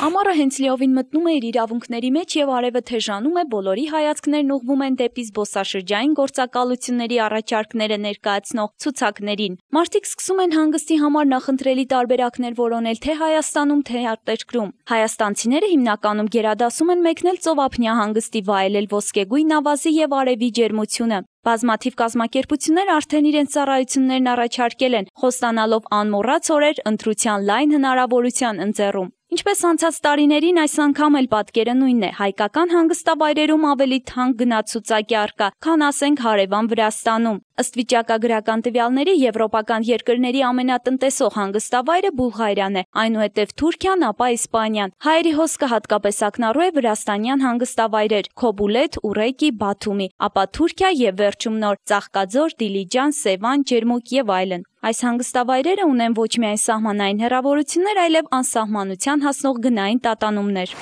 Ամառը հենց լիովին մտնում է իր իրավունքների մեջ եւ արևը թեժանում է, բոլորի հայացքներն ուղղվում են դեպի զբոսաշրջային գործակալությունների առաջարկները ներկայացնող ցուցակներին։ Մարդիկ սկսում են հանգստի համար նախընտրելի տարբերակներ որոնել թե Հայաստանում, թե արտերկրում։ Հայաստանցիները հիմնականում գերադասում են մեկնել ծովափնյա հանգստի վայելել ոսկեգույն ավազի եւ արևի ջերմությունը։ Բազմաթիվ կազմակերպություններ արդեն իրենց ծառայություններն առաջարկել են, խոստանալով անմոռաց օրեր ընտրության լայն հնարավորության ընձեռում։ Ինչպես անցած տարիներին, այս անգամ էլ պատկերը նույնն է։ Հայկական հանգստավայրերում ավելի թանկ գնացուցակ է առկա, քան ասենք հարևան Վրաստանում։ Ըստ վիճակագրական տվյալների, եվրոպական երկրների ամենատնտեսող հանգստավայրը Բուլղարիան է, այնուհետև Թուրքիան, ապա Իսպանիան։ Հայերի հոսքը հատկապես ակնառու է վրաստանյան հանգստավայրեր՝ Քոբուլեթ, Ուրեկի, Բաթումի, ապա Թուրքիա եւ վերջում նոր Ծաղկաձոր, Դիլիջան, Սևան, Ջերմուկ եւ այլն։ Այս հանգստավայրերը ունեն ոչ միայն սահմանային հեռավորություններ, այլև անսահմանության հասնող գնային տատանումներ։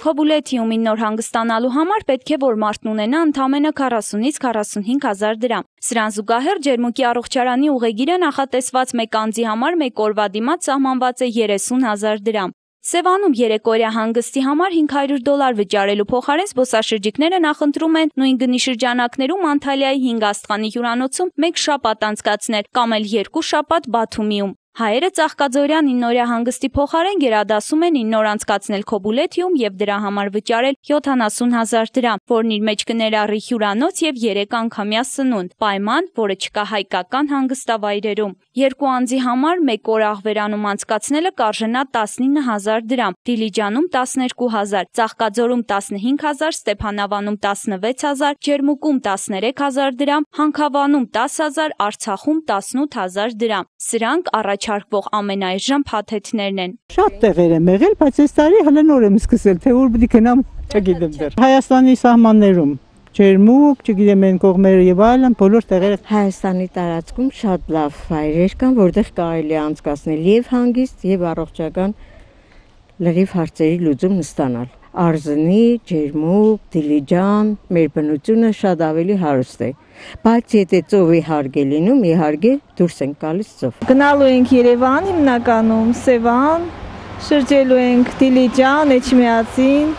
Քոբուլեթիումին նոր հանգստանալու համար պետք է, որ մարդն ունենա ընդամենը 40-ից 45 հազար դրամ։ Սրան զուգահեռ Ջերմուկի առողջարանի ուղեգիրը նախատեսված մեկ անձի համար մեկ օրվա դիմաց սահմանված է 30 հազար դրամ։ Սևանում երեկօրյա հանգստի համար $500 վճարելու փոխարեն զբոսաշրջիկները նախընտրում են նույն գնի շրջանակներում Անտալիայի 5 աստղանի հյուրանոցում մեկ շաբաթ անցկացնել կամ էլ 2 շաբաթ Բաթումիում։ Հայերը Ծաղկաձորյան 9-օրյա հանգստի փոխարեն գերադասում են 9 օր անցկացնել Քոբուլեթիում եւ դրա համար վճարել 70 հազար դրամ, որն իր մեջ կներառի հյուրանոց եւ 3 անգամյա սնունդ, պայման, որը չկա հայկական հանգստավայրերում։ Երկու անձի համար մեկ օր աղվերանում անցկացնելը կարժենա 19 հազար դրամ, Դիլիջանում 12 հազար, Ծաղկաձորում 15 հազար, Ստեփանավանում 16 հազար, Ջերմուկում 13 հազար դրամ, Հանքավանում 10 հազար, Արցախում 18 հազար դրամ։ Սրանք առաջարկվող ամենաէժան փաթեթներն են։ Շատ տեղեր եմ եղել, բայց այս տարի հələ նոր եմ սկսել, թե ուր պիտի գնամ, չգիտեմ դեռ։ Հայաստանի սահմաններում, Ջերմուկ, չգիտեմ այն կողմերը եւ այլն, բոլոր տեղերը։ Հայաստանի տարածքում շատ լավ վայրեր կան, որտեղ կարելի է անցկացնել եւ հանգիստ եւ առողջական լրիվ հարցերի լուծում ստանալ։ Արզնի, Ջերմուկ, Դիլիջան, մեր բնությունը շատ ավելի հարուստ է։ Բայց եթե ծովի հարկ է լինում, իհարկե դուրս ենք գալիս ծով։ Գնալու ենք Երևան հիմնականում, Սևան, շրջելու ենք Դիլիջան, Էջմիածին։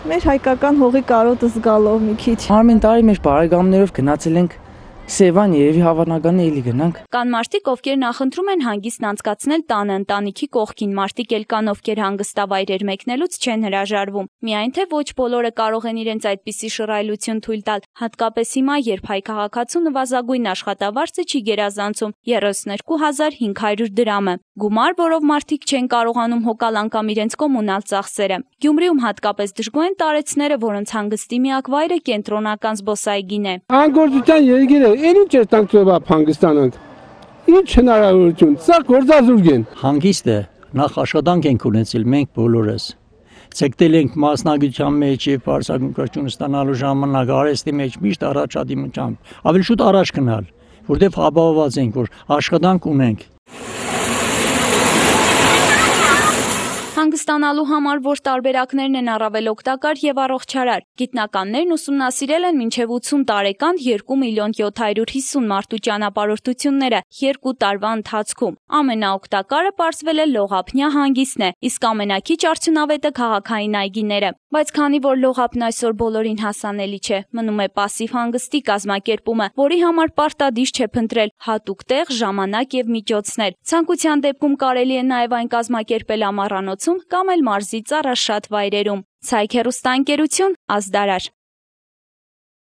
Մեր հայկական հողի կարոտը զգալով մի քիչ։ Ամեն տարի մեր բարեկամներով գնացել ենք Սևան, երևի հավանական է էլի գնանք։ Կան մարդիկ, ովքեր նախընտրում են հանգիստն անցկացնել տանը ընտանիքի կողքին, մարդիկ էլ կան, ովքեր հանգստավայրեր մեկնելուց չեն հրաժարվում։ Միայն թե ոչ բոլորը կարող են իրենց այդպիսի շռայլություն թույլ տալ, հատկապես հիմա, երբ հայ քաղաքացու նվազագույն աշխատավարձը չի գերազանցում 32.500 դրամը։ Գումար, որով մարդիկ չեն կարողանում հոգալ անգամ իրենց կոմունալ ծախսերը։ Գյումրիում հատկապես դժգոհ են տարեցները, որոնց հանգստի միակ վայրը կենտրոնական զբոսայգին է։ Անգործության երկիրը ինչ է տանքծովա հանգստանանք։ Ինչ հնարավորություն, սա գործազուրկ են։ Հանգիստը նախ աշխատանք ենք ունեցել մենք բոլորս։ Ցեկտել ենք մասնագիտության մեջ եւ բարձրագույն ստանալու ժամանակ արհեստի մեջ միշտ առաջադիմությամբ։ Ավելի շուտ առաջ գնալ, որտեղ ապահովված ենք, որ աշխատանք ունենք։ Հանգստանալու համար որ տարբերակներն են առավել օգտակար եւ առողջարար։ Գիտնականներն ուսումնասիրել են մինչեւ 80 տարեկան 2.750.000 մարդու ճանապարհորդությունները 2 տարվա ընթացքում։ Ամենաօգտակարը պարզվել է լողափնյա հանգիստն է, իսկ ամենաքիչ արդյունավետը քաղաքային այգիները։ Բայց քանի որ լողափն այսօր բոլորին հասանելի չէ, մնում է պասիվ հանգստի կազմակերպումը, որի համար պարտադիր չէ փնտրել հատուկ տեղ, ժամանակ եւ միջոցներ։ Ցանկության դեպքում կարելի է նաեւ այն կազմակերպել ամառանոցում կամ էլ մարզի ծառաշատ վայրերում։ Ցայք հեռուստաընկերություն, Ազդարար։